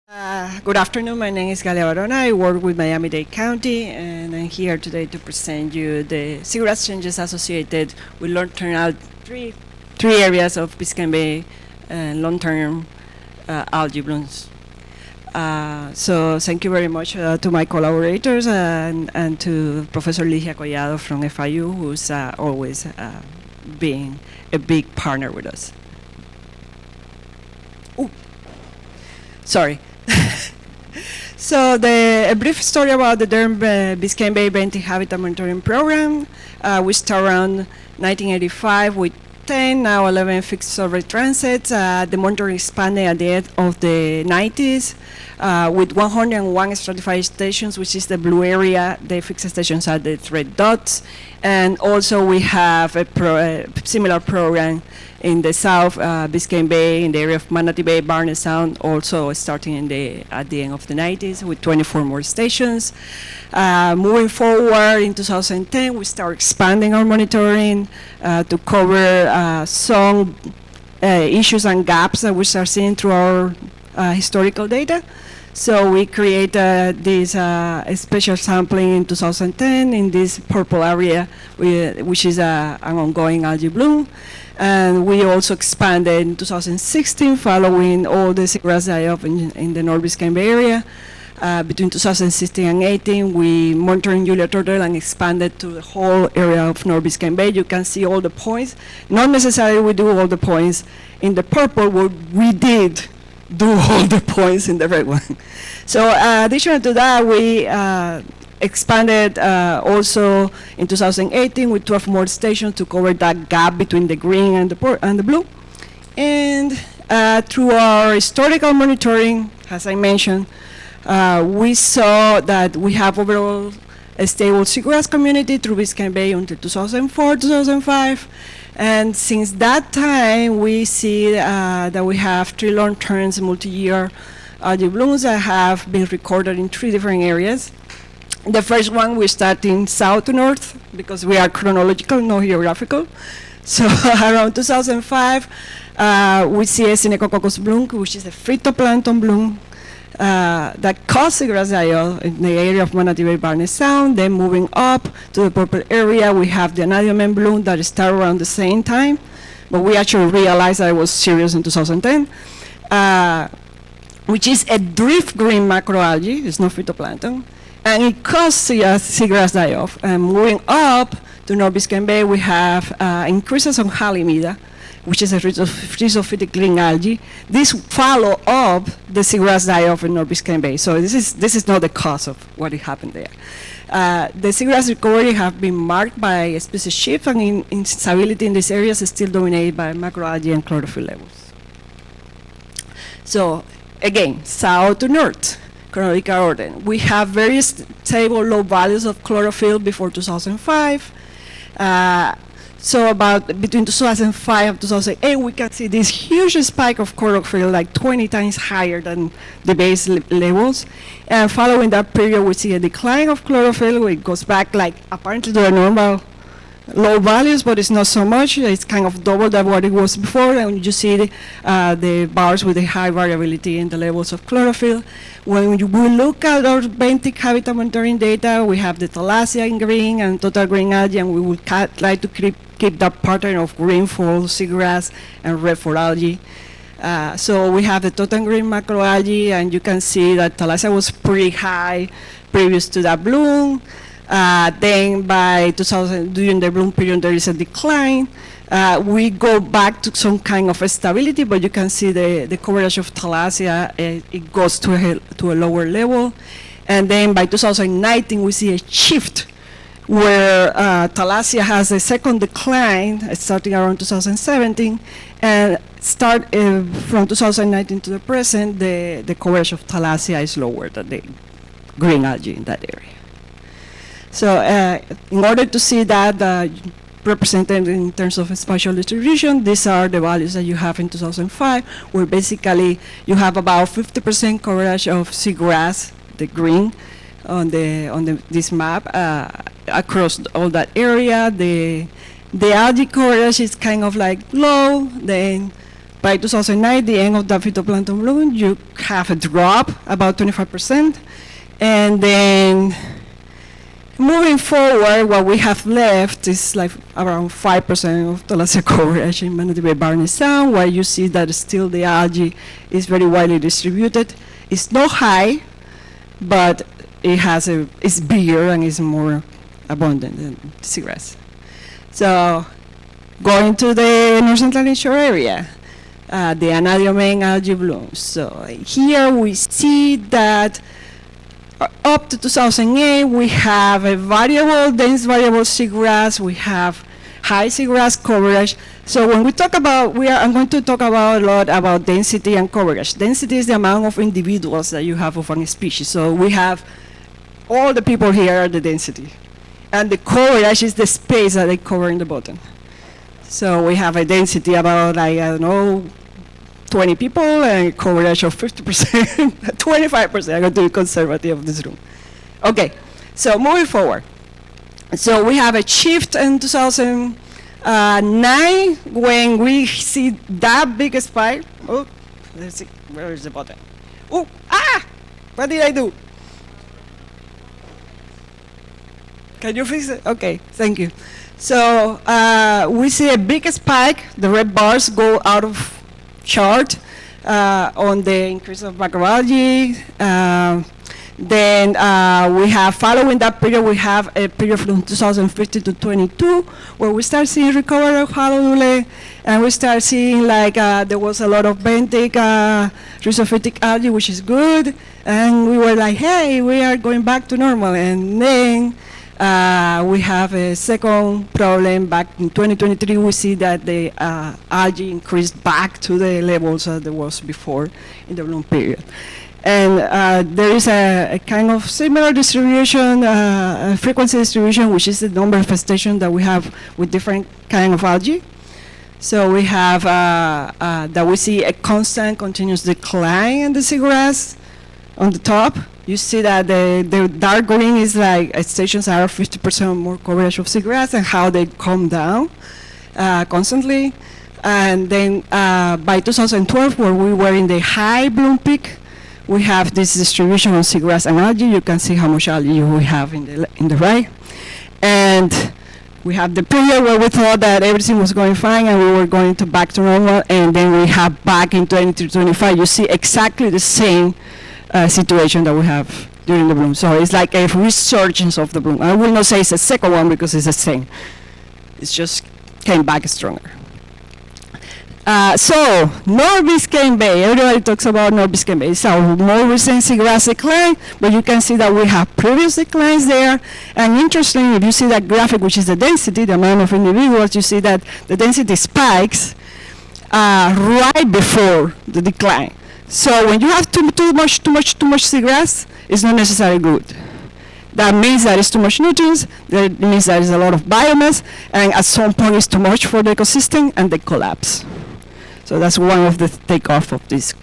Good afternoon. My name is Galia Varona. I work with Miami-Dade County, and I'm here today to present you the seagrass changes associated with long-term three areas of Biscayne Bay and long-term algae blooms. So thank you very much to my collaborators and to Professor Ligia Collado from FIU, who's always being a big partner with us. Ooh, sorry. So a brief story about the Durham Biscayne Bay Benthic Habitat Monitoring Program. We start around 1985 with 10, now 11 fixed survey transits. The monitoring expanded at the end of the 90s with 101 stratified stations, which is the blue area. The fixed stations are the red dots. And also we have a similar program in the South Biscayne Bay, in the area of Manatee Bay, Barnett Sound, also starting at the end of the 90s with 24 more stations. Moving forward in 2010, we start expanding our monitoring to cover some issues and gaps that we start seeing through our historical data. So we created this special sampling in 2010 in this purple area, which is an ongoing algae bloom. And we also expanded in 2016 following all the seagrass die-off in the North Biscayne Bay area. Between 2016 and 18, we monitored Julia turtle and expanded to the whole area of North Biscayne Bay. You can see all the points. Not necessarily we do all the points in the purple, but we did do all the points in the red one. So additional to that, we expanded also in 2018 with 12 more stations to cover that gap between the green and the blue. And through our historical monitoring, as I mentioned, we saw that we have overall a stable seagrass community through Biscayne Bay until 2004, 2005. And since that time, we see that we have 3 long-term multi-year algae blooms that have been recorded in 3 different areas. The first one, we start in south to north because we are chronological, not geographical. So around 2005, we see a Synechococcus bloom, which is a phytoplankton bloom that caused seagrass die-off in the area of Manatee Bay, Barnett Sound. Then moving up to the purple area, we have the Anadiomen bloom that started around the same time, but we actually realized that it was serious in 2010, which is a drift green macroalgae. It's not phytoplankton. And it caused seagrass die-off. And moving up to North Biscayne Bay, we have increases on Halimida, which is a rhizophytic green algae. This follow up the seagrass die-off in North Biscayne Bay. So this is not the cause of what happened there. The seagrass recovery have been marked by a species shift, and instability in these areas is still dominated by macroalgae and chlorophyll levels. So again, south to north. Chronological order. We have very stable low values of chlorophyll before 2005. So about between 2005 and 2008, we can see this huge spike of chlorophyll, like 20 times higher than the base levels. And following that period, we see a decline of chlorophyll. It goes back like apparently to the normal low values, but it's not so much. It's kind of double than what it was before, and you see the bars with the high variability in the levels of chlorophyll. When we look at our benthic habitat monitoring data, we have the Thalassia in green and total green algae, and we will try to keep that pattern of green for seagrass and red for algae. So we have the total green macroalgae, and you can see that Thalassia was pretty high previous to that bloom. Then by 2000, during the bloom period, there is a decline. We go back to some kind of stability, but you can see the coverage of Thalassia, it goes to a lower level. And then by 2019, we see a shift where Thalassia has a second decline starting around 2017, and start from 2019 to the present, the coverage of Thalassia is lower than the green algae in that area. So in order to see that represented in terms of spatial distribution, these are the values that you have in 2005, where basically you have about 50% coverage of seagrass, the green, on this map across all that area. The algae coverage is kind of like low, then by 2009, the end of the phytoplankton bloom, you have a drop about 25%. And then moving forward, what we have left is like around 5% of Thalassia coverage in Manatee Bay Barney Sound, where you see that still the algae is very widely distributed. It's not high, but it's bigger and it's more abundant than seagrass. So going to the North Central Inshore area, the anadromane algae blooms. So here we see that up to 2008, we have a dense variable seagrass. We have high seagrass coverage. So when we talk about, I'm going to talk about a lot about density and coverage. Density is the amount of individuals that you have of a species. So we have all the people here are the density. And the coverage is the space that they cover in the bottom. So we have a density about, like, I don't know, 20 people and a coverage of 50%, 25%. I'm going to be conservative of this room. Okay, so moving forward. So we have a shift in 2009 when we see that big spike. Oh, let's see, where is the button? Oh, what did I do? Can you fix it? Okay, thank you. So we see a big spike. The red bars go out of chart on the increase of macroalgae. Then we have, following that period, we have a period from 2015 to 22 where we start seeing recovery of halodule, and we start seeing like there was a lot of benthic rhizophytic algae, which is good, and we were like, hey, we are going back to normal. And then we have a second problem. Back in 2023, we see that the algae increased back to the levels that there was before in the bloom period. And there is a kind of similar distribution, frequency distribution, which is the number of stations that we have with different kind of algae. So we have that we see a constant continuous decline in the seagrass on the top. You see that the dark green is like stations are 50% more coverage of seagrass and how they come down constantly. And then by 2012, where we were in the high bloom peak, we have this distribution of seagrass and algae. You can see how much algae we have in the right. And we have the period where we thought that everything was going fine and we were going back to normal. And then we have back in 2025, you see exactly the same situation that we have during the bloom. So it's like a resurgence of the bloom. I will not say it's a second one because it's the same. It's just came back stronger. So North Biscayne Bay, everybody talks about North Biscayne Bay. It's our more recent seagrass decline, but you can see that we have previous declines there. And interestingly, if you see that graphic, which is the density, the amount of individuals, you see that the density spikes right before the decline. So when you have too much seagrass, it's not necessarily good. That means that it's too much nutrients, that means there is a lot of biomass, and at some point it's too much for the ecosystem and they collapse. So that's one of the takeoff of these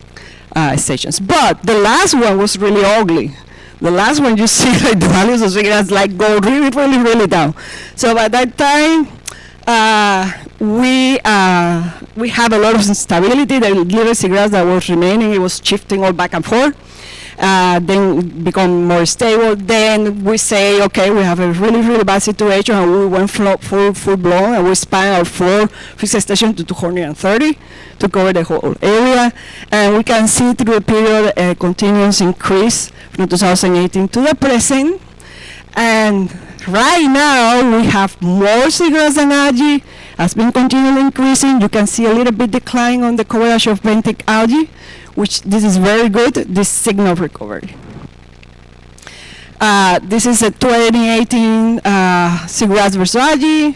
stations. But the last one was really ugly. The last one, you see like the values of seagrass like go really, really, really down. So by that time, we have a lot of instability. The little seagrass that was remaining, it was shifting all back and forth. Then become more stable. Then we say, okay, we have a really, really bad situation, and we went full blown, and we span our 4 fixed stations to 230 to cover the whole area. And we can see through the period a continuous increase from 2018 to the present. And right now we have more seagrass than algae. Has been continually increasing. You can see a little bit decline on the coverage of benthic algae, which this is very good, this signal of recovery. This is a 2018 seagrass versus algae.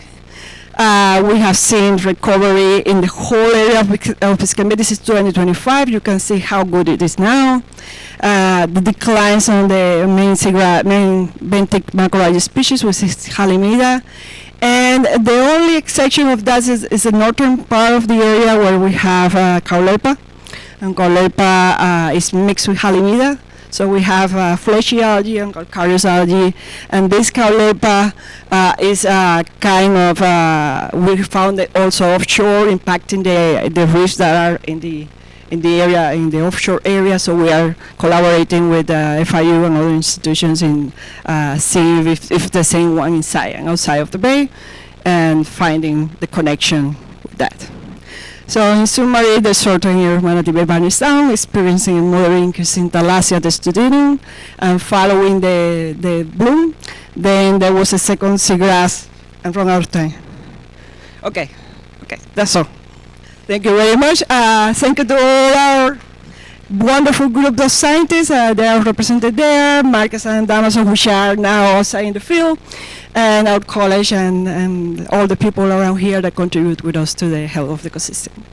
We have seen recovery in the whole area of Biscayne Bay. This is 2025. You can see how good it is now. The declines on the main benthic macroalgae species, which is Halimeda. And the only exception of that is the northern part of the area where we have Caulepa. And Caulepa is mixed with Halimeda. So we have fleshy algae and calcareous algae, and this caulepa is a kind of, we found it also offshore, impacting the reefs that are in the area, in the offshore area. So we are collaborating with FIU and other institutions in seeing if the same one inside and outside of the bay, and finding the connection with that. So in summary, the southern ear of Manatee Bay vanished down, experiencing a moderate increase in Thalassia testudineum, and following the bloom, then there was a second seagrass, and run out of time. Okay, that's all. Thank you very much. Thank you to all our wonderful group of scientists. They are represented there, Marcus and Damaso, which are now outside in the field, and our college and all the people around here that contribute with us to the health of the ecosystem.